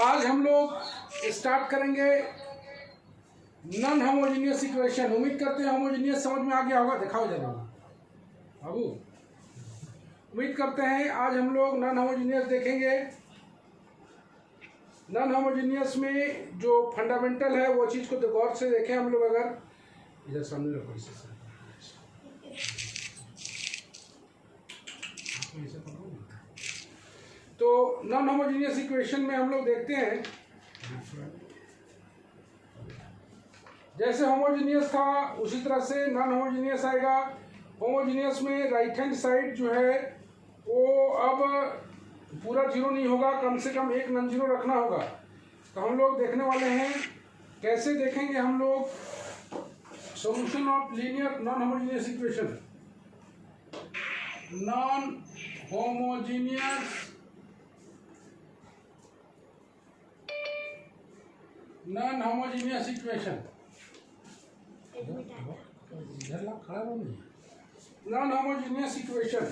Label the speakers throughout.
Speaker 1: आज हम लोग स्टार्ट करेंगे नॉन होमोजीनियस इक्वेशन। उम्मीद करते हैं होमोजीनियस समझ में आ गया होगा। दिखाओ जरा बाबू। उम्मीद करते हैं आज हम लोग नॉन होमोजीनियस देखेंगे। नॉन होमोजीनियस में जो फंडामेंटल है वो चीज़ को गौर से देखें हम लोग। अगर इधर सामने रखो इसे तो नॉन होमोजीनियस इक्वेशन में हम लोग देखते हैं जैसे होमोजीनियस था उसी तरह से नॉन होमोजीनियस आएगा। होमोजीनियस में राइट हैंड साइड जो है वो अब पूरा जीरो नहीं होगा, कम से कम एक नॉन जीरो रखना होगा। तो हम लोग देखने वाले हैं कैसे देखेंगे हम लोग solution of linear non homogeneous equation. Non homogeneous equation non homogeneous equation.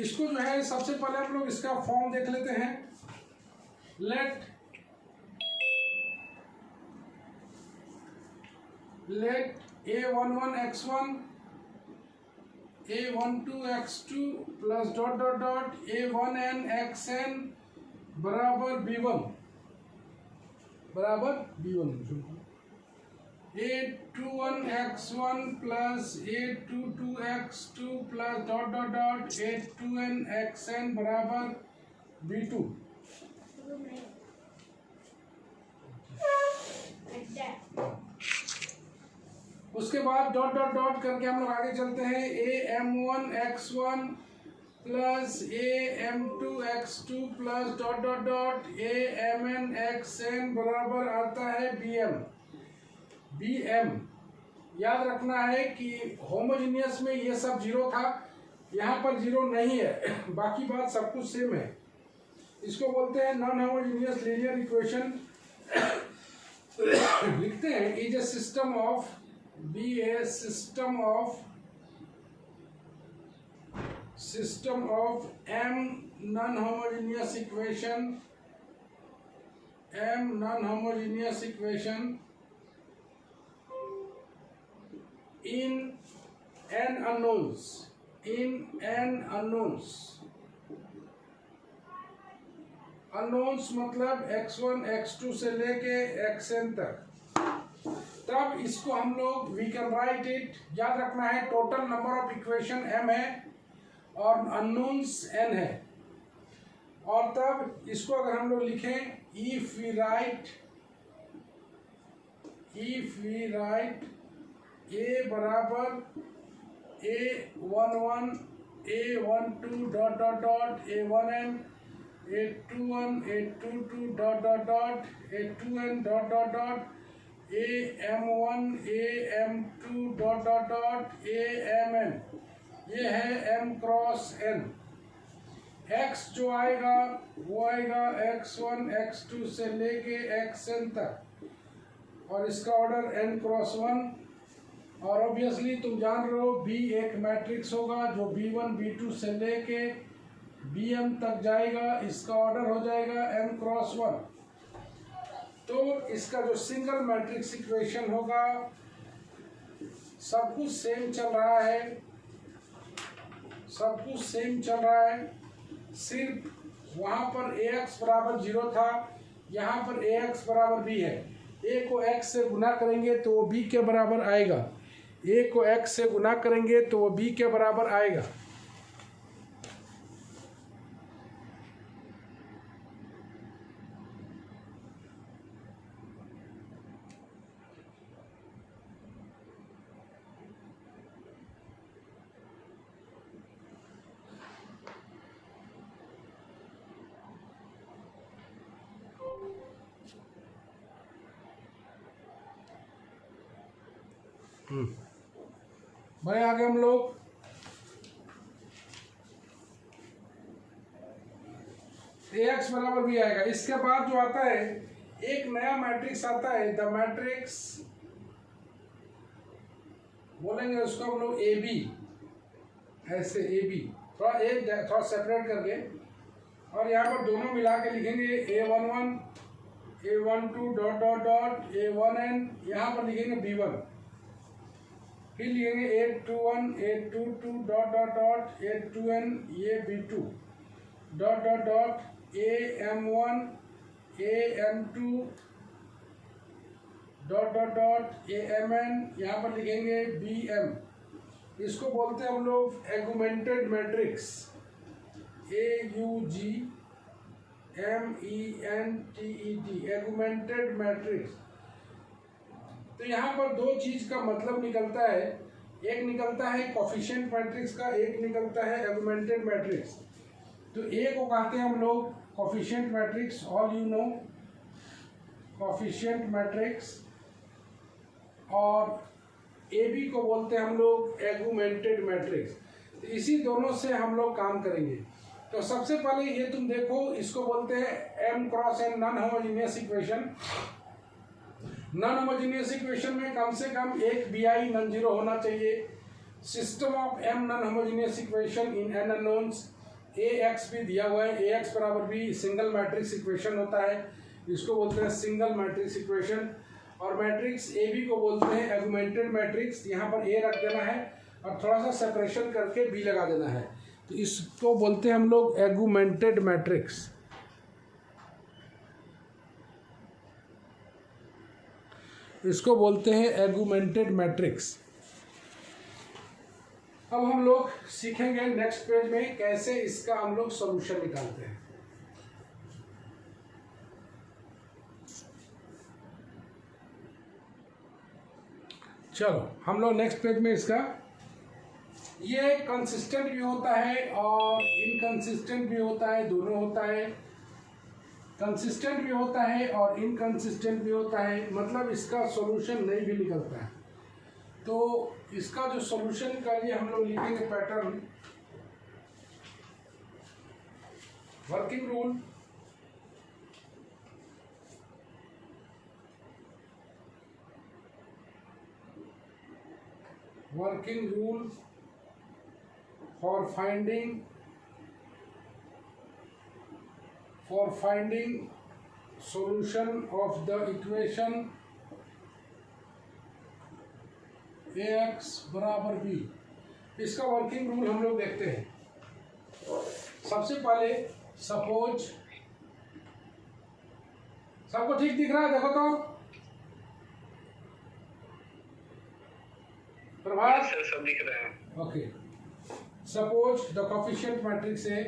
Speaker 1: इसको जो है सबसे पहले हम लोग इसका फॉर्म देख लेते हैं। Let a11 x1 a12 x2 plus dot dot dot a1n xn बराबर b1 a21 x1 plus a22 x2 plus dot dot dot a2n xn बराबर b2। उसके बाद डॉट डॉट डॉट करके हम लोग आगे चलते हैं। am1 x1 plus am2 x2 plus dot dot dot amn xn बराबर आता है bm। याद रखना है कि होमोजीनियस में ये सब जीरो था, यहाँ पर जीरो नहीं है, बाकी बात सब कुछ सेम है। इसको बोलते हैं नॉन होमोजीनियस लीनियर इक्वेशन। लिखते हैं is a system of system of m non-homogeneous equation in n unknowns मतलब x1 x2 से लेके xn तक। तब इसको हम लोग वी कैन राइट इट। याद रखना है total number of equation m है और अननोन्स n है। और तब इसको अगर हम लोग लिखें इफ वी राइट a बराबर a11 a12 dot dot dot a1n a21 a22 dot dot dot a2n dot dot dot am1 am2 dot dot dot amn। ये है m क्रॉस n। x जो आएगा वो आएगा x1 x2 से लेके xn तक और इसका ऑर्डर n क्रॉस 1। और ऑब्वियसली तुम जान रहे हो b एक मैट्रिक्स होगा जो b1 b2 से लेके bm तक जाएगा, इसका ऑर्डर हो जाएगा m क्रॉस 1। तो इसका जो सिंगल मैट्रिक्स इक्वेशन होगा सब कुछ सेम चल रहा है, सिर्फ वहाँ पर ax बराबर 0 था, यहाँ पर ax बराबर b है। a को x से गुना करेंगे तो वो b के बराबर आएगा, a को x से गुना करेंगे तो वो b के बराबर आएगा। भाई आगे हम लोग ax बराबर भी आएगा। इसके बाद जो आता है एक नया मैट्रिक्स आता है, द मैट्रिक्स बोलेंगे उसको हम लोग ए बी, ऐसे ए बी थोड़ा सेपरेट करके और यहाँ पर दोनों मिला के लिखेंगे A11 A12 dot dot dot A1n, यहाँ पर लिखेंगे B1, फिर लिखेंगे A21 A22 dot dot dot A2n ये B2 dot dot dot AM1 AM2 dot dot dot AMN, यहाँ पर लिखेंगे BM। इसको बोलते हैं हम लोग एगुमेंटेड मैट्रिक्स, AUGMENTED, एगुमेंटेड मैट्रिक्स। तो यहाँ पर दो चीज का मतलब निकलता है, एक निकलता है कोफिशिएंट मैट्रिक्स का, एक निकलता है एगुमेंटेड मैट्रिक्स। तो ए को कहते हैं हम लोग coefficient matrix, all you know coefficient matrix, और ए बी को बोलते हैं हम लोग एगुमेंटेड मैट्रिक्स। तो इसी दोनों से हम लोग काम करेंगे। तो सबसे पहले ये तुम देखो, इसको बोलते हैं M cross N non homogeneous equation. Non homogeneous equation में कम से कम एक BI नॉन जीरो होना चाहिए। System of M non homogeneous equation in N unknowns, AX भी दिया हुआ है, AX बराबर भी सिंगल मैट्रिक्स इक्वेशन होता है, इसको बोलते हैं सिंगल मैट्रिक्स इक्वेशन। और मैट्रिक्स AB को बोलते हैं एगुमेंटेड मैट्रिक्स, यहाँ पर A रख देना है और थोड़ा सा सेपरेशन करके B लगा देना है, तो इसको बोलते हैं हम लोग एगुमेंटेड मैट्रिक्स। इसको बोलते हैं एगुमेंटेड मैट्रिक्स। अब हम लोग सीखेंगे नेक्स्ट पेज में कैसे इसका हम लोग सॉल्यूशन निकालते हैं। चलो हम लोग नेक्स्ट पेज में इसका, ये कंसिस्टेंट भी होता है और इनकंसिस्टेंट भी होता है, दोनों होता है। कंसिस्टेंट भी होता है और इनकंसिस्टेंट भी होता है, मतलब इसका सॉल्यूशन नहीं भी निकलता है। तो इसका जो सॉल्यूशन का लिए हम लोग लिखेंगे pattern, working rule, working rule for finding solution of the equation AX बराबर B। इसका वर्किंग रूल हम लोग देखते हैं। सबसे पहले सपोज, सबको ठीक दिख रहा है? देखो तो प्रभात, सब दिख रहा है। Okay, suppose the coefficient matrix है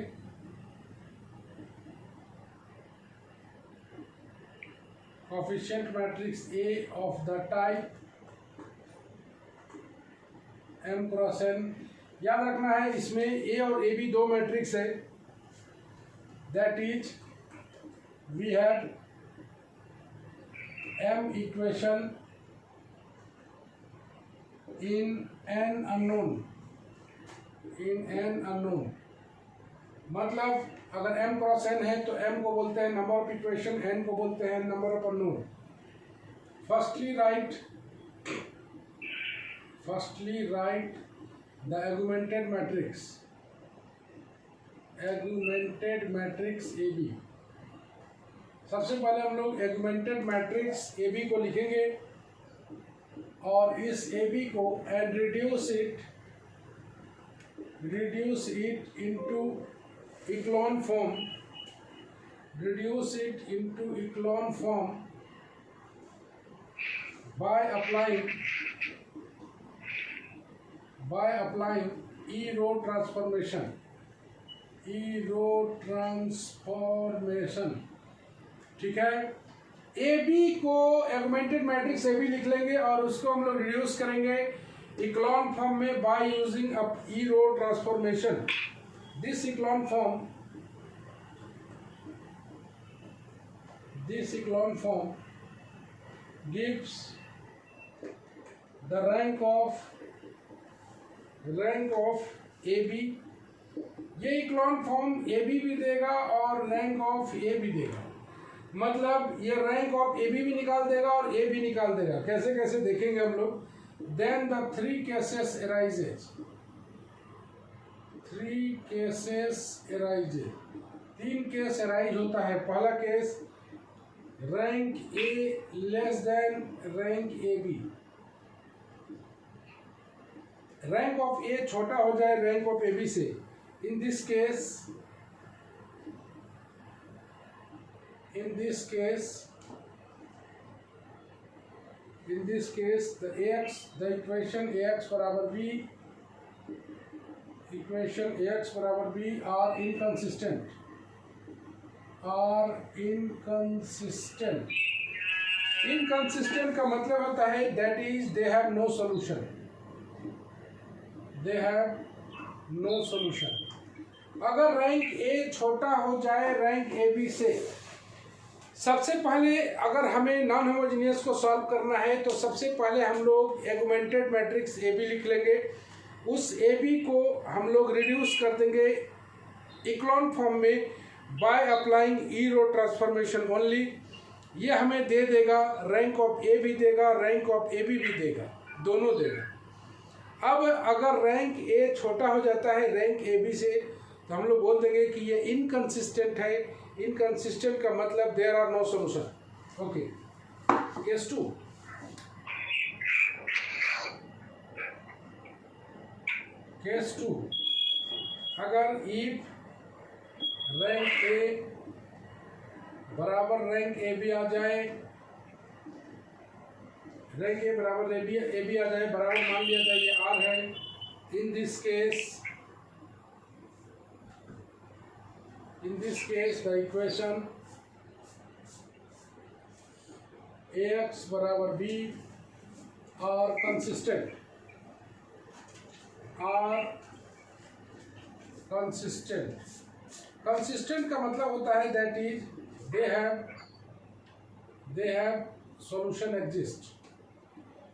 Speaker 1: coefficient matrix A of the type M cross N। याद रखना है इसमें A और AB दो मैट्रिक्स है, that is we had M equation in n unknown, मतलब अगर m क्रॉस n है तो m को बोलते हैं नंबर ऑफ इक्वेशन, n को बोलते हैं number of unknown. Firstly write the augmented matrix AB। सबसे पहले हम लोग एगुमेंटेड मैट्रिक्स AB को लिखेंगे और इस AB को and reduce it into echelon form, by applying E-row transformation। ठीक है, AB को एगुमेंटेड मैट्रिक्स AB लिख लेंगे और उसको हम लोग रिड्यूस करेंगे इक्लॉन फॉर्म में by using E-row transformation. This echelon form gives the rank of AB। ये इक्लॉन फॉर्म AB भी देगा और रैंक ऑफ A भी देगा, मतलब ये रैंक ऑफ AB भी निकाल देगा और A भी निकाल देगा। कैसे कैसे देखेंगे हम लोग। Then the three cases arises, तीन केस अराइज होता है। पहला case, rank A less than rank A B, rank of A छोटा हो जाए रैंक ऑफ ए बी से। In this case the equation ax बराबर b are inconsistent का मतलब होता है that is they have no solution, अगर रैंक ए छोटा हो जाए रैंक ए बी से, सबसे पहले अगर हमें नॉन होमोजेनियस को सॉल्व करना है तो सबसे पहले हम लोग एगुमेंटेड मैट्रिक्स ए बी लिख लेंगे। उस ए बी को हम लोग रिड्यूस कर देंगे इक्लॉन फॉर्म में by applying E row transformation only. ये हमें दे देगा रैंक ऑफ ए बी देगा, रैंक ऑफ ए बी भी देगा, दोनों देगा। अब अगर रैंक ए छोटा हो जाता है रैंक ए बी से तो हम लोग बोल देंगे कि ये इनकंसिस्टेंट है। इनकंसिस्टेंट का मतलब there are no solution. Okay, case 2, अगर इफ रैंक ए बराबर रैंक ए बी आ जाए, रैंक ए बराबर ए बी आ जाए, बराबर मान लिया जाए ये आर है। इन this case the equation ax बराबर b are consistent का मतलब होता है that is they have solution exist,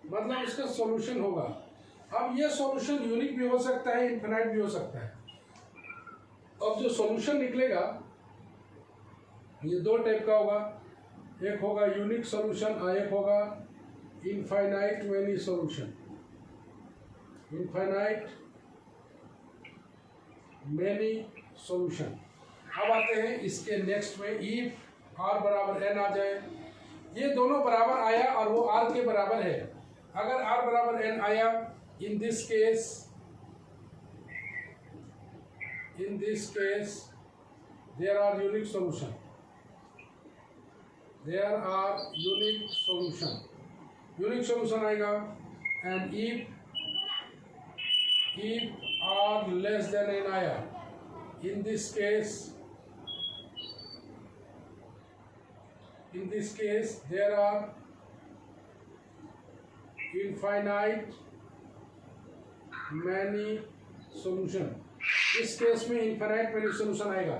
Speaker 1: मतलब इसका सॉल्यूशन होगा। अब ये सॉल्यूशन यूनिक भी हो सकता है, इनफिनाइट भी हो सकता है। अब जो सॉल्यूशन निकलेगा ये दो टाइप का होगा, एक होगा यूनिक सॉल्यूशन और एक होगा इनफाइनाइट मैनी सॉल्यूशन। अब आते हैं इसके नेक्स्ट में, इफ आर बराबर एन आ जाए, ये दोनों बराबर आया और वो आर के बराबर है। अगर आर बराबर एन आया, इन this case there are unique solution, unique solution आएगा। and if r less than n आया, in this case there are infinite many solution। इस केस में इनफिनाइट मैनी सॉल्यूशन आएगा।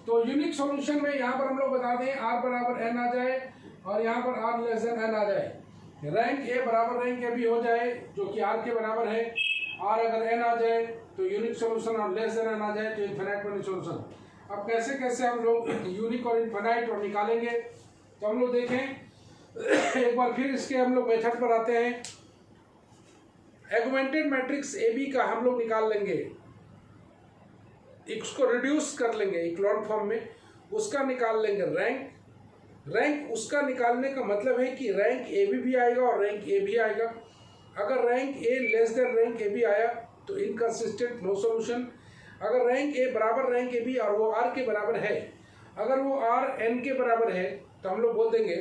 Speaker 1: तो यूनिक सॉल्यूशन में यहाँ पर हम लोग बता दें आर बराबर एन आ जाए और यहाँ पर आर लेस देन एन आ जाए, रैंक ए बराबर रैंक ए बी हो जाए जो कि आर के बराबर है, आर अगर एन आ जाए तो यूनिक सॉल्यूशन और लेस देन एन आ जाए तो इनफिनाइट मैनी सॉल्यूशन। अब कैसे हम लोग यूनिक और इनफिनाइट और निकालेंगे तो हम लोग देखें एक बार फिर इसके हम लोग मेथड पर आते हैं। एगुमेंटेड मैट्रिक्स ए बी का हम लोग निकाल लेंगे, इसको रिड्यूस कर लेंगे इक्लॉन फॉर्म में, उसका निकाल लेंगे रैंक उसका निकालने का मतलब है कि रैंक ए बी भी आएगा और रैंक ए भी आएगा। अगर rank A less than rank A B आया तो इनकंसिस्टेंट, नो सॉल्यूशन। अगर रैंक ए बराबर रैंक ए बी और वो आर के बराबर है, अगर वो आर एन के बराबर है तो हम लोग बोल देंगे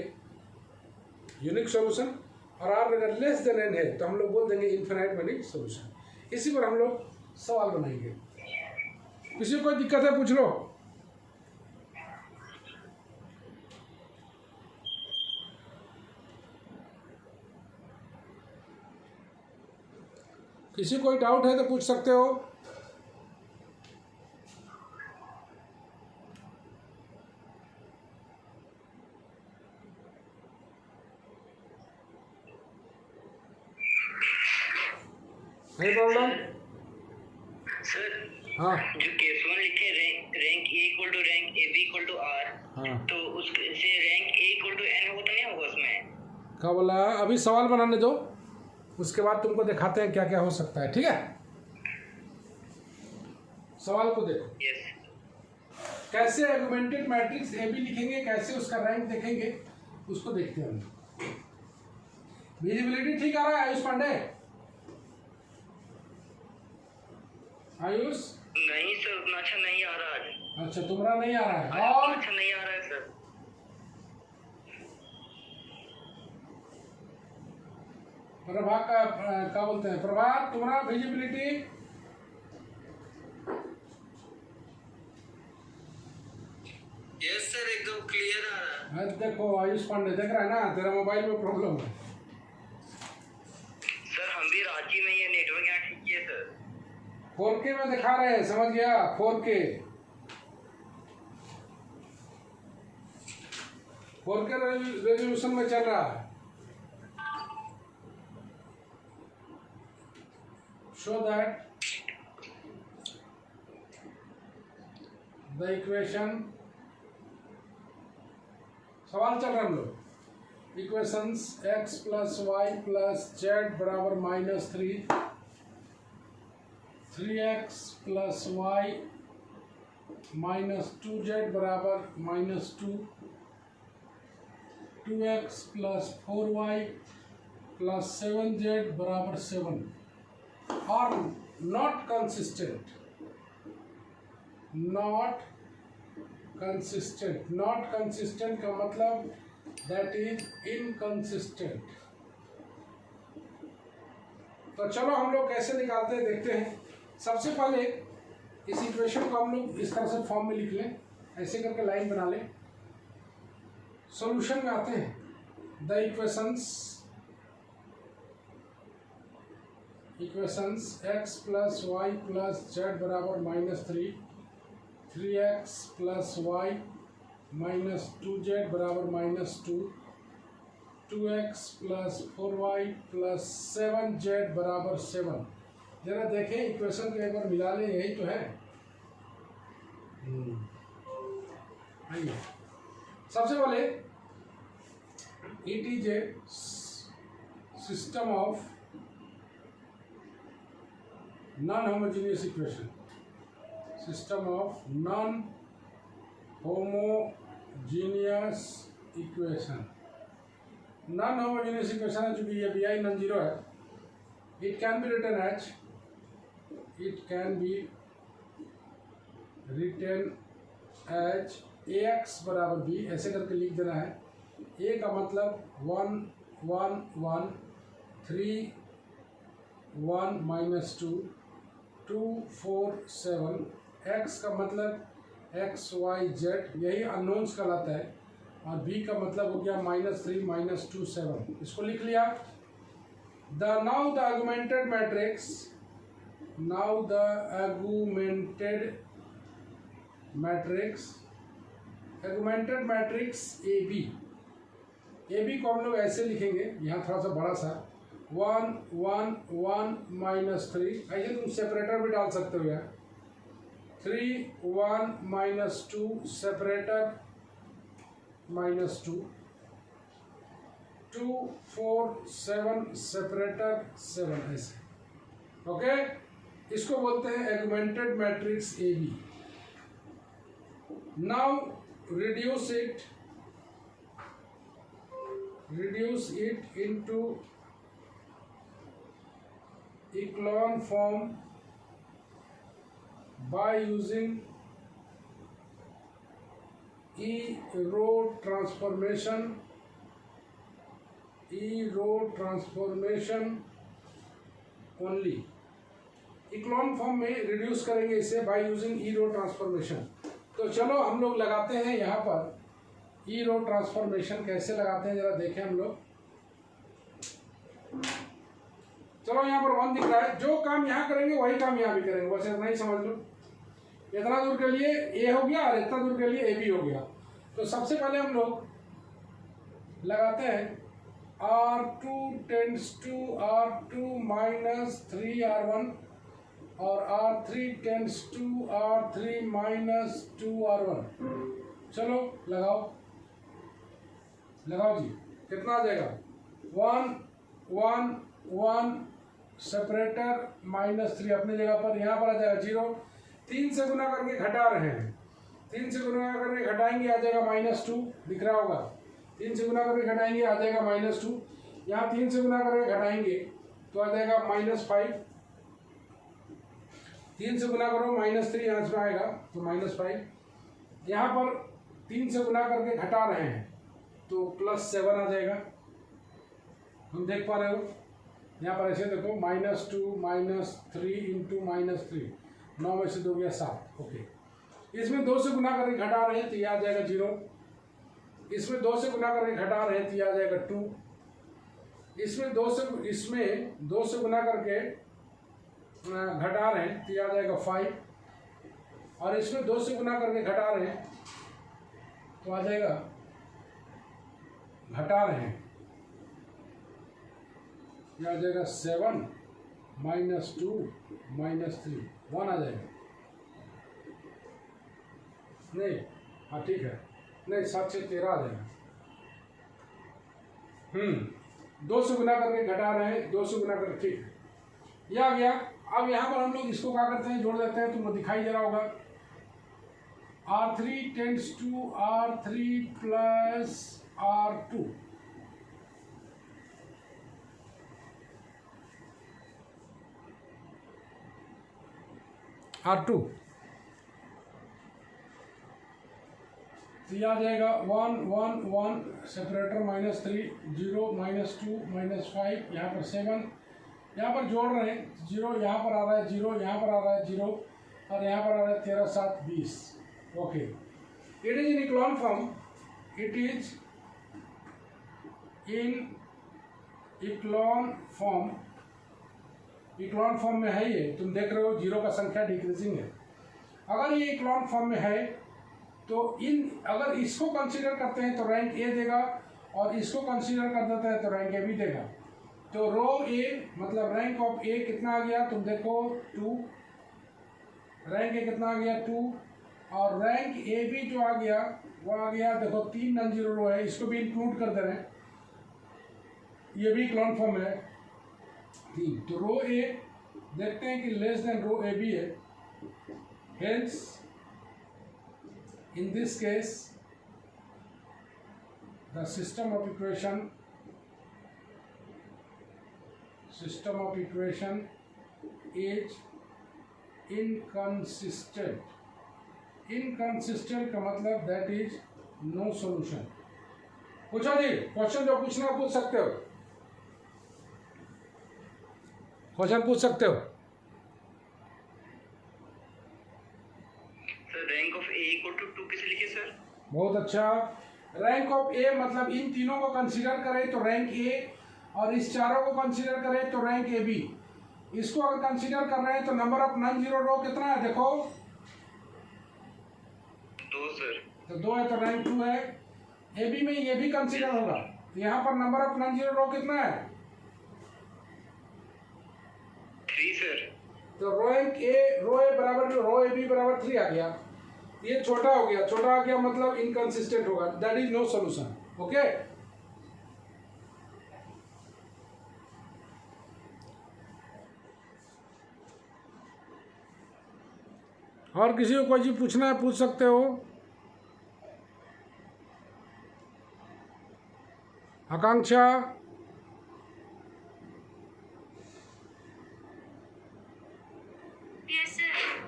Speaker 1: यूनिक सॉल्यूशन, और आर अगर लेस देन एन है तो हम लोग बोल देंगे इनफिनाइट मैनी सॉल्यूशन। इसी पर हम लोग सवाल बनाएंगे। किसी को कोई दिक्कत है पूछ लो। किसी कोई डाउट है तो पूछ सकते हो। नहीं प्रॉब्लम
Speaker 2: सर।
Speaker 1: हाँ,
Speaker 2: जो केस 1 लिखे rank A equal to rank A B equal to R, तो उससे rank A equal to N वो तो नहीं होगा उसमें?
Speaker 1: क्या बोला? अभी सवाल बनाने दो, उसके बाद तुमको दिखाते हैं क्या क्या हो सकता है। ठीक है, सवाल को देखो।
Speaker 2: यस।
Speaker 1: कैसे एगुमेंटेड मैट्रिक्स ए बी लिखेंगे, कैसे उसका रैंक देखेंगे, उसको देखते हैं। विजिबिलिटी ठीक आ रहा है आयुष पांडे? आयुष
Speaker 2: नहीं सर, उतना अच्छा नहीं आ रहा है।
Speaker 1: अच्छा, तुम्हारा नहीं आ रहा है और
Speaker 2: अच्छा नहीं आ रहा है सर।
Speaker 1: प्रभात का क्या बोलते हैं, प्रभात तुम्हारा विजिबिलिटी?
Speaker 2: यस सर, एकदम क्लियर आ रहा है।
Speaker 1: देखो आयुष पांडे देख रहा है ना, तेरा मोबाइल में प्रॉब्लम है।
Speaker 2: सर हम भी रांची में, ये नेटवर्क यहाँ ठीक है सर।
Speaker 1: 4K में दिखा रहे हैं, समझ गया? 4K रेजोल्यूशन में चल रहा है। शो दैट द इक्वेशन, सवाल चल रहा है हम लोग, equations x plus y plus z बराबर -3, 3x प्लस वाई -2z बराबर -2, 2x plus 4y plus 7z बराबर 7 are not consistent. Not consistent का मतलब दैट इज इनकंसिस्टेंट। तो चलो हम लोग कैसे निकालते हैं देखते हैं। सबसे पहले इस इक्वेशन को हम लोग इस तरह से फॉर्म में लिख लें, ऐसे करके लाइन बना लें। सॉल्यूशन में आते हैं। The equations x plus y plus z बराबर -3, 3x प्लस वाई -2z बराबर -2, 2x plus 4y plus 7z बराबर 7। जरा देखें इक्वेशन को एक बार मिला लें, यही तो है। आइए सबसे पहले it is a system of non homogeneous equation, system of non homogeneous equation. Non homogeneous equation है, चूंकि ये bi नॉन जीरो है, it can be written as, it can be written as ax बराबर b, ऐसे करके लिख देना है। a का मतलब 1 1 1, 3 1 -2, 2 4 7, x का मतलब x y z, यही अननोन्स कहलाता है, और b का मतलब हो गया -3 -2 7। इसको लिख लिया। now the augmented matrix AB, AB को हम लोग ऐसे लिखेंगे, यहाँ थोड़ा सा बड़ा सा 1 1 1 -3, ऐसे तुम सेपरेटर भी डाल सकते हो यार। 3 1 -2 सेपरेटर -2, 2 4 7 सेपरेटर 7, ऐसे। ओके, इसको बोलते हैं augmented matrix AB। Now reduce it into echelon form by using E-row transformation only। Echelon form में रिड्यूस करेंगे इसे by using E row transformation. तो चलो हम लोग लगाते हैं यहाँ पर ई रो ट्रांसफॉर्मेशन। कैसे लगाते हैं जरा देखें हम लोग। चलो यहाँ पर 1 दिख रहा है, जो काम यहाँ करेंगे वही काम यहाँ भी करेंगे, बस इतना ही समझ लो। इतना दूर के लिए ए हो गया और इतना दूर के लिए ए बी हो गया। तो सबसे पहले हम लोग लगाते हैं R2 tends to R2 -3R1 और R3 tends to R3 -2R1। चलो लगाओ जी, कितना आ जाएगा? 1 1 1 सेपरेटर -3 अपनी जगह पर, यहाँ पर आ जाएगा 0। 3 से गुना करके घटा रहे हैं 3 से गुना करके घटाएंगे आ जाएगा -2, दिख रहा होगा। 3 से गुना करके घटाएंगे आ जाएगा -2। यहाँ 3 से गुना करके घटाएंगे तो आ जाएगा -5। 3 से गुना करो -3 यहाँ से आएगा तो -5। यहाँ पर 3 से गुना करके घटा रहे हैं तो +7 आ जाएगा। हम देख पा रहे हो यहाँ पर ऐसे देखो -2 -3 इंटू -3, 9 में से 2 गया 7। ओके, इसमें 2 से गुना करके घटा रहे हैं तो ये आ जाएगा 0। इसमें 2 से गुना करके घटा रहे हैं तो ये आ जाएगा 2। इसमें 2 से गुना करके घटा रहे हैं तो ये आ जाएगा 5। और इसमें 2 से गुना करके घटा रहे हैं तो आ जाएगा, घटा रहे हैं ये आ जाएगा 7 -2 -3, 1 आ जाएगा। नहीं, हाँ ठीक है, नहीं 7 से 13 आ जाएगा। 2 से गुना करके घटा रहे हैं, 2 से गुना करके, ठीक है, यह आ गया। अब यहाँ पर हम लोग इसको क्या करते हैं, जोड़ देते हैं, तुमको दिखाई दे रहा होगा। R3 tends to R3 plus R2। R2 तो यह आ जाएगा 1 1 1, सेपरेटर -3 0 -2 -5, यहाँ पर 7, यहाँ पर जोड़ रहे हैं 0, यहाँ पर आ रहा है 0, यहाँ पर आ रहा है 0, और यहाँ पर आ रहा है 13 7 20। Okay, it is in echelon form, it is in echelon form. Echelon form में है ये, तुम देख रहे हो 0 का संख्या डिक्रीजिंग है। अगर ये इक्लॉन फॉर्म में है तो अगर इसको कंसीडर करते हैं तो रैंक ए देगा, और इसको कंसीडर कर देता है तो रैंक ए भी देगा। तो रो ए मतलब रैंक ऑफ ए कितना आ गया, तुम देखो 2, रैंक ए कितना आ गया 2, और रैंक ए भी जो आ गया वो आ गया, देखो 3 नॉन जीरो रो है, इसको भी इंक्लूड कर दे रहे हैं, ये भी इक्लॉन फॉर्म है 3। तो रो ए देखते हैं कि लेस देन रो ए भी है, hence in this case the system of equation is inconsistent। inconsistent का मतलब that is no solution। पूछो जी, क्वेश्चन जो पूछना पूछ सकते हो, क्वेश्चन पूछ सकते हो।
Speaker 2: Rank of A equal to 2 किसे लिखे सर?
Speaker 1: बहुत अच्छा, रैंक ऑफ ए मतलब इन तीनों को कंसीडर करें तो रैंक ए, और इस चारों को कंसीडर करें तो रैंक ए बी। इसको अगर कंसीडर कर रहे हैं तो नंबर ऑफ नॉन जीरो रो कितना है, देखो
Speaker 2: 2 सर।
Speaker 1: तो 2 है तो रैंक 2 है। ए बी में ये भी कंसीडर होगा, तो यहाँ पर नंबर ऑफ नॉन जीरो रो कितना है,
Speaker 2: 3 सर।
Speaker 1: तो रो ए बराबर रो ए बी बराबर 3 आ गया। ये छोटा हो गया, छोटा आ गया मतलब इनकंसिस्टेंट होगा, that is no solution. Okay, और किसी को कोई चीज पूछना है पूछ सकते हो। आकांक्षा,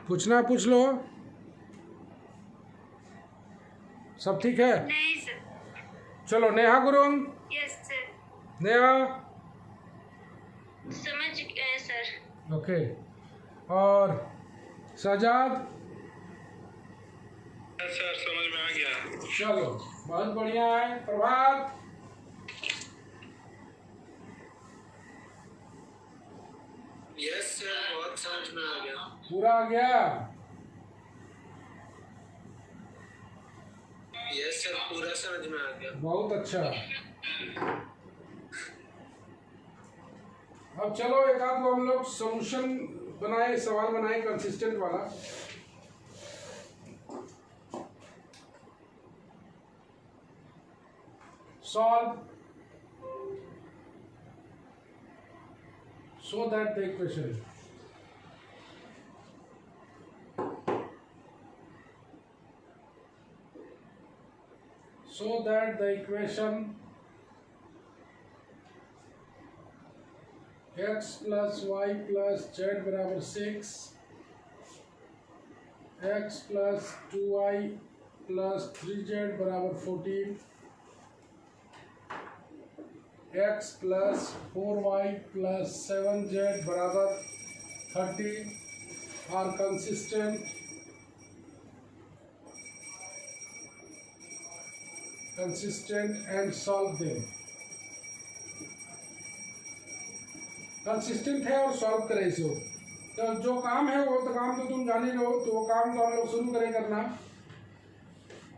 Speaker 1: पूछना है पूछ लो, सब ठीक है?
Speaker 3: नहीं सर।
Speaker 1: चलो नेहा गुरुंग।
Speaker 3: Yes sir.
Speaker 1: नेहा
Speaker 3: समझ गए सर।
Speaker 1: ओके, और सजाद?
Speaker 2: सर समझ में आ गया।
Speaker 1: चलो बहुत बढ़िया है। प्रभात?
Speaker 2: यस सर, बहुत समझ में आ गया।
Speaker 1: पूरा आ गया?
Speaker 2: यस सर, पूरा समझ में आ गया।
Speaker 1: बहुत अच्छा। अब चलो एक आध को हम लोग सॉल्यूशन बनाए, सवाल बनाए कंसिस्टेंट वाला। Solve so that the equation so that the equation x plus y plus z बराबर 6, x plus 2y plus 3z बराबर 14, x plus 4y plus 7z बराबर 30 are consistent and solve them. Consistent है और solve करे इसको। तो जो काम है वो तो काम तो तुम जान ही रहो, तो वो काम तो हम लोग शुरू करें करना।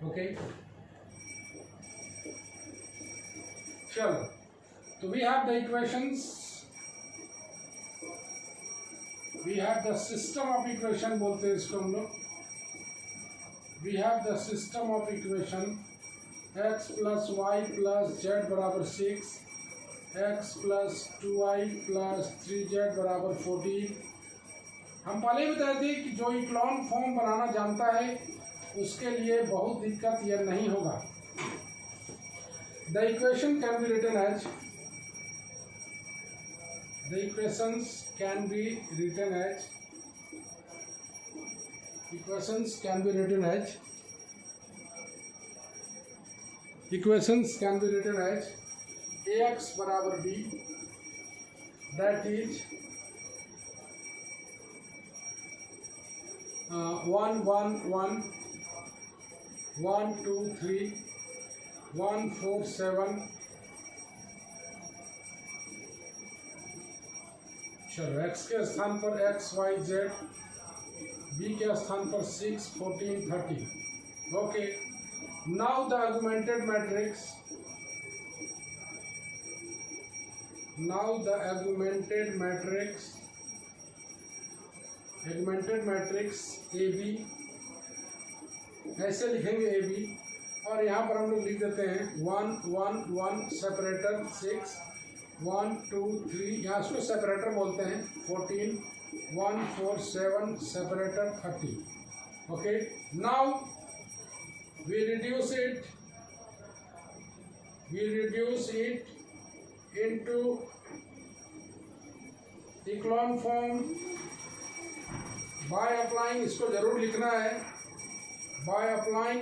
Speaker 1: ओके, चलो, तो we have the equations, we have the system of equation बोलते हैं इसको हम लोग। We have the system of equation x plus y plus z बराबर 6, x plus 2y plus 3z बराबर 14। हम पहले ही बताए थे कि जो इक्लॉन फॉर्म बनाना जानता है उसके लिए बहुत दिक्कत यह नहीं होगा। The equation can be written as, the equations can be written as, equations can be written as, equations can be written as ax बराबर b, that is 1 1 1 1 2 3 1 4 7। चलो, x के स्थान पर x y z, b के स्थान पर 6 14 30। Okay, now the augmented matrix, now the augmented matrix AB, ऐसे लिखेंगे AB, और यहाँ पर हम लोग लिख देते हैं 1 1 1 सेपरेटर 6 1 2 3, यहाँ इसको सेपरेटर बोलते हैं 14 1 4 7 separator 30। Okay, now we reduce it into echelon form by applying, इसको जरूर लिखना है, by applying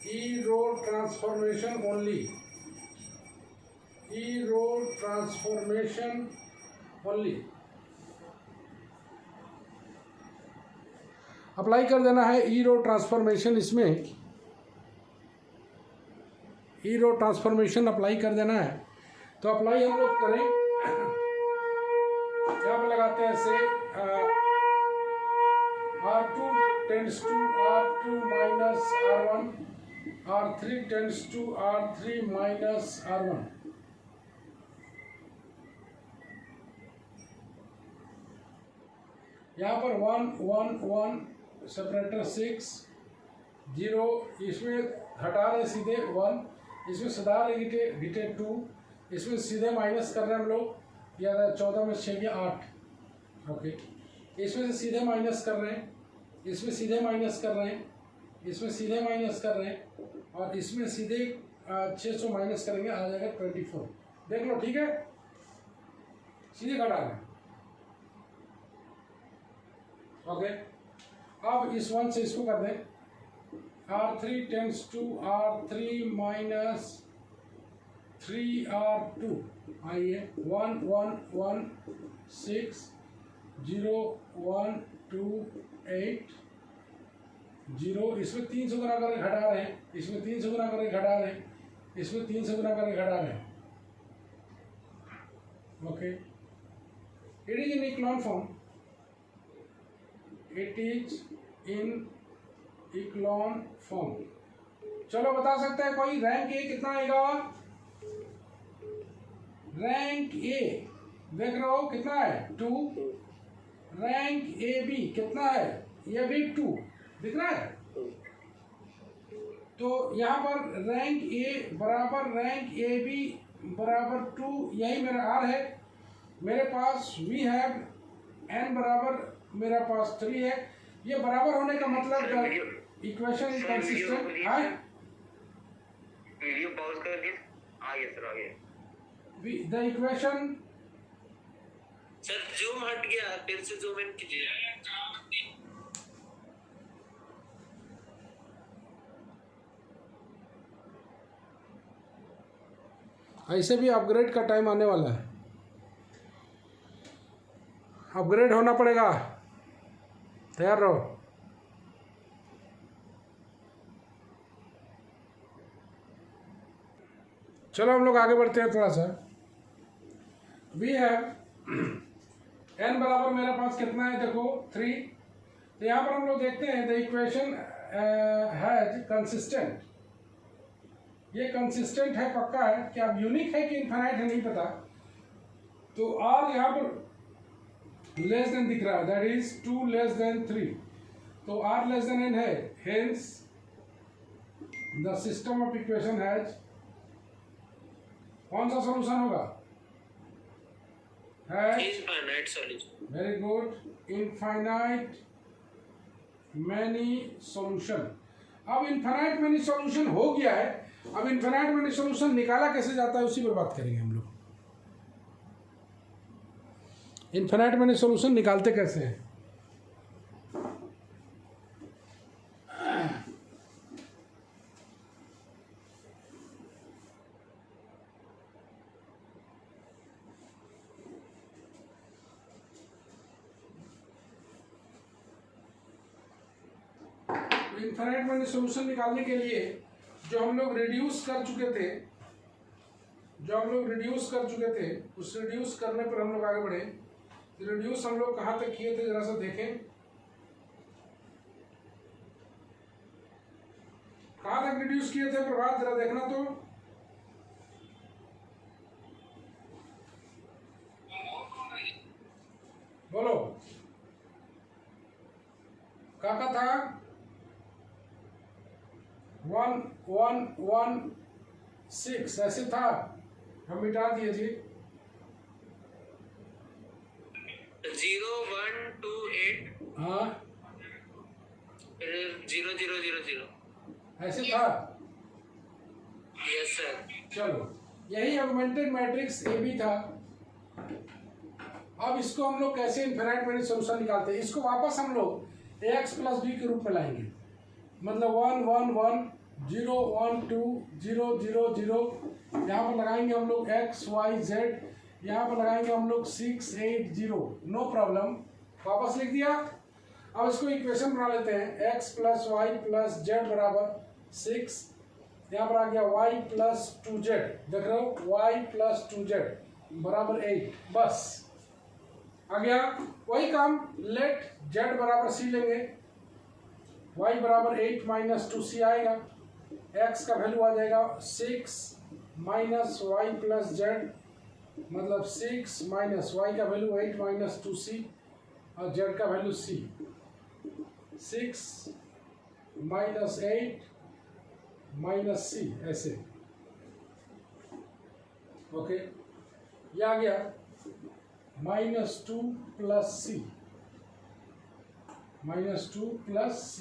Speaker 1: E row transformation only, E row transformation only. Apply कर देना है ई रो ट्रांसफॉर्मेशन, इसमें ई रो ट्रांसफॉर्मेशन अप्लाई कर देना है। तो अप्लाई हम लोग करें, यहाँ पर लगाते हैं ऐसे R2 tends to R2 minus R1, R3 tends to R3 minus R1। यहाँ पर 1 1 1 सेपरेटर 6 0, इसमें हटा रहे सीधे 1, इसमें सदा रहे घिटे 2, इसमें सीधे माइनस कर रहे हैं हम लोग, या 14 में 6 या 8। ओके, इसमें से सीधे माइनस कर रहे हैं, इसमें सीधे माइनस कर रहे हैं, इसमें सीधे माइनस कर रहे हैं, और इसमें सीधे 600 माइनस करेंगे, आ जाएगा 24। देख लो, ठीक है, सीधे घटा रहे हैं। ओके, अब इस 1 से इसको कर दें, R3 tends to R3 minus 3R2। आइए 1 1 1 6 0 1 2 8 0, इसमें 300 गुना करके घटा रहे हैं, इसमें 300 गुना करके घटा रहे हैं, इसमें 300 गुना करके घटा रहे हैं। Okay, it is in echelon form, it is in echelon form. चलो, बता सकते हैं कोई रैंक ए कितना आएगा? रैंक ए देख रहे हो कितना है? 2। रैंक ए बी कितना है? ये भी 2 दिख रहा है। तो यहाँ पर रैंक ए बराबर रैंक ए बी बराबर 2, यही मेरा आर है। मेरे पास वी हैव एन बराबर मेरा पास 3 है। ये बराबर होने का मतलब इक्वेशन इज कंसिस्टेंट है।
Speaker 2: वीडियो पॉज कर दिया। आ गया सर, आ गया।
Speaker 1: द इक्वेशन
Speaker 4: सर जूम हट गया, फिर से जूम इन कीजिए।
Speaker 1: ऐसे भी अपग्रेड का टाइम आने वाला है, अपग्रेड होना पड़ेगा, तैयार रहो। चलो हम लोग आगे बढ़ते हैं थोड़ा सा। वी हैव n बराबर मेरे पास कितना है, देखो 3। तो यहाँ पर हम लोग देखते हैं द इक्वेशन हैज कंसिस्टेंट, ये कंसिस्टेंट है, पक्का है कि अब यूनिक है कि इनफाइनाइट है नहीं पता। तो r यहाँ पर लेस देन दिख रहा है, दैट इज 2 लेस देन 3, तो r लेस देन n है, hence the system of equation has, कौन सा सॉल्यूशन होगा,
Speaker 4: infinite solution.
Speaker 1: Very good, infinite many solution. अब इनफाइनाइट मैनी सॉल्यूशन हो गया है, अब इनफाइनाइट मैनी सॉल्यूशन निकाला कैसे जाता है उसी पर बात करेंगे हम लोग। इनफाइनाइट मैनी सॉल्यूशन निकालते कैसे हैं। इनफाइनाइट मैनी सॉल्यूशन निकालने के लिए जो हम लोग रिड्यूस कर चुके थे, उस रिड्यूस करने पर हम लोग आगे बढ़े। रिड्यूस हम लोग कहाँ तक किए थे जरा सा देखें, कहाँ तक रिड्यूस किए थे प्रभात, जरा देखना तो। बोलो का था 116 ऐसे था, हम मिटा दिए जी।
Speaker 4: 0128
Speaker 1: हाँ
Speaker 4: 0000
Speaker 1: ऐसे था,
Speaker 4: यस सर।
Speaker 1: चलो यही ऑगमेंटेड मैट्रिक्स ए बी था। अब इसको हम लोग कैसे इनफाइनाइट मैनी सॉल्यूशन निकालते हैं, इसको वापस हम लोग ax प्लस बी के रूप में लाएंगे, मतलब 1 1 1 0 1 2 0 0 0, यहाँ पर लगाएंगे हम लोग x y z, यहाँ पर लगाएंगे हम लोग 6 8 0, नो प्रॉब्लम, वापस लिख दिया। अब इसको इक्वेशन बना लेते हैं, x plus y plus z बराबर 6, यहाँ पर आ गया y प्लस 2z, देख रहे हो y प्लस 2z बराबर 8, बस आ गया। वही काम लेट z बराबर c लेंगे, y बराबर 8 माइनस 2c आएगा, x का वैल्यू आ जाएगा 6 माइनस वाई प्लस जेड, मतलब 6 माइनस वाई का वैल्यू 8 माइनस 2c और z का value c, 6 minus 8 minus c, ऐसे ओके। ये आ गया -2 प्लस c, -2 प्लस c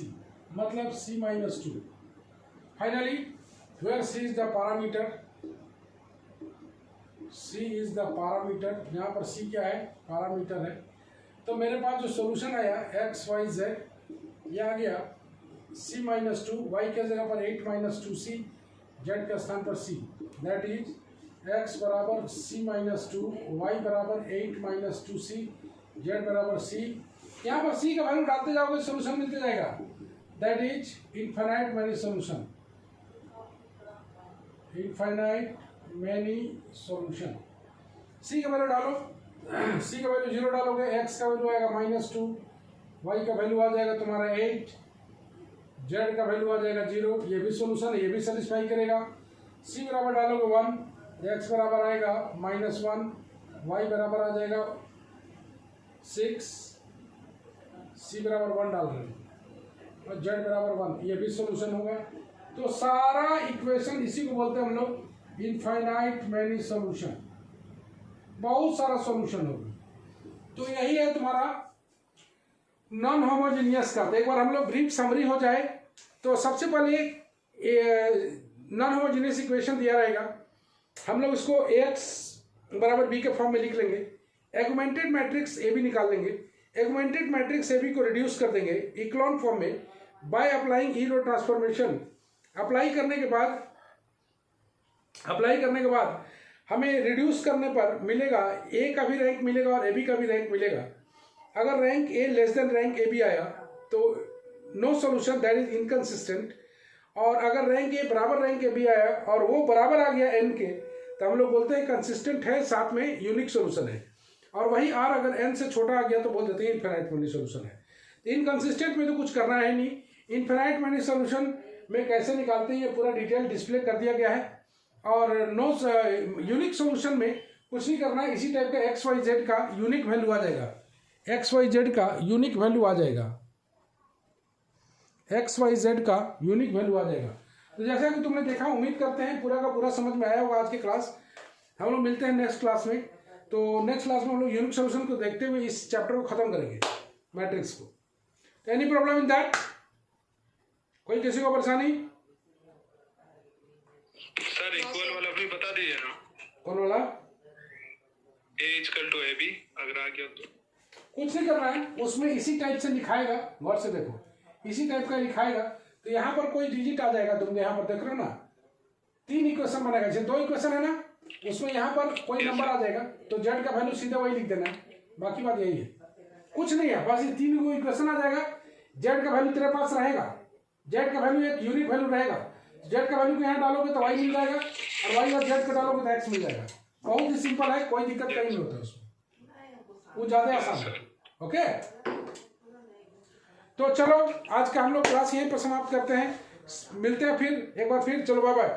Speaker 1: मतलब c minus 2। Finally where c is the parameter, c is the parameter, यहाँ पर c क्या है, पैरामीटर है। तो मेरे पास जो सॉल्यूशन आया x y z, ये आ गया c माइनस 2, y के जगह पर 8 माइनस 2c, z के स्थान पर c, दैट इज x बराबर c माइनस 2, y बराबर 8 माइनस 2c, z बराबर c। यहाँ पर c का वैल्यू डालते जाओगे सोल्यूशन मिलते जाएगा, that is infinite many solution, infinite many solution. c का वैल्यू डालो, c का वैल्यू 0 डालोगे, x का वैल्यू आएगा -2, y का वैल्यू आ जाएगा तुम्हारा 8, z का वैल्यू आ जाएगा 0, ये भी सॉल्यूशन है, ये भी सेटिस्फाई करेगा। c बराबर डालोगे 1, x बराबर आएगा -1, y बराबर आ जाएगा 6, c बराबर 1 डाल रहे हैं और z बराबर 1, ये भी सॉल्यूशन होगा। तो सारा इक्वेशन इसी को बोलते हैं हम लोग इनफाइनाइट मैनी सॉल्यूशन, बहुत सारा सॉल्यूशन होगा। तो यही है तुम्हारा नॉन होमोजेनियस का। तो एक बार हम लोग ब्रीफ समरी हो जाए तो सबसे पहले नॉन होमोजेनियस इक्वेशन दिया रहेगा, हम लोग इसको ax बराबर b के फॉर्म में लिख लेंगे। एगुमेंटेड मैट्रिक्स ए बी निकाल लेंगे। एगुमेंटेड मैट्रिक्स ए बी को रिड्यूस कर देंगे इक्लॉन फॉर्म में by applying E row transformation. Apply करने के बाद हमें रिड्यूस करने पर मिलेगा ए का भी रैंक मिलेगा और ए बी का भी रैंक मिलेगा। अगर rank A less than rank A B आया तो no solution, that is inconsistent. और अगर रैंक ए बराबर रैंक ए बी आया और वो बराबर आ गया एन के, तो हम लोग बोलते हैं कंसिस्टेंट है, साथ में यूनिक सोल्यूशन है। और वही आर अगर एन से छोटा आ गया तो बोल देते हैं इनफिनाइट मैनी सोल्यूशन है। इनकंसिस्टेंट में तो कुछ करना है नहीं। इनफिनाइट मैनी सोल्यूशन में कैसे निकालते हैं ये पूरा डिटेल डिस्प्ले कर दिया गया है। और नो यूनिक सोल्यूशन में कुछ नहीं करना है, इसी टाइप का एक्स वाई जेड का यूनिक वैल्यू आ जाएगा। एक्स वाई जेड का यूनिक वैल्यू आ जाएगा। एक्स वाई जेड का यूनिक वैल्यू आ जाएगा। तो जैसा कि तुमने देखा, उम्मीद करते हैं पूरा का पूरा समझ में आया होगा आज की क्लास। हम लोग मिलते हैं नेक्स्ट क्लास में। तो नेक्स्ट क्लास में हम लोग यूनिक सोल्यूशन को देखते हुए इस चैप्टर को खत्म करेंगे, मैट्रिक्स को। तो एनी प्रॉब्लम इन दैट? कोई किसी को परेशानी?
Speaker 5: सर इक्वल वाला भी बता दीजिए ना।
Speaker 1: कौन वाला?
Speaker 5: ए इक्वल टू ए बी अगर आ गया तो
Speaker 1: कुछ नहीं करना है, उसमें इसी टाइप से लिखाएगा। गौर से देखो, इसी टाइप का लिखाएगा। तो यहाँ पर कोई डिजिट आ जाएगा, तुम यहाँ पर देख रहे हो ना, 3 इक्वेशन बनेगा। जैसे 2 इक्वेशन है ना, उसमें यहाँ पर कोई नंबर आ जाएगा तो जेड का वैल्यू सीधा वही लिख देना है। बाकी बात यही है, कुछ नहीं है, बस ये 3 इक्वेशन आ जाएगा। जेड का वैल्यू तेरे पास रहेगा, जेड का वैल्यू एक यूनिक वैल्यू रहेगा। जेड का वैल्यू को यहाँ डालोगे तो वाई मिल जाएगा, और वाई और जेड का डालोगे तो एक्स मिल जाएगा। बहुत ही सिंपल है, कोई दिक्कत कहीं नहीं होता उसमें, वो ज्यादा आसान है। ओके, तो चलो आज का हम लोग क्लास यहीं पर समाप्त करते हैं। मिलते हैं फिर एक बार फिर। चलो बाय बाय।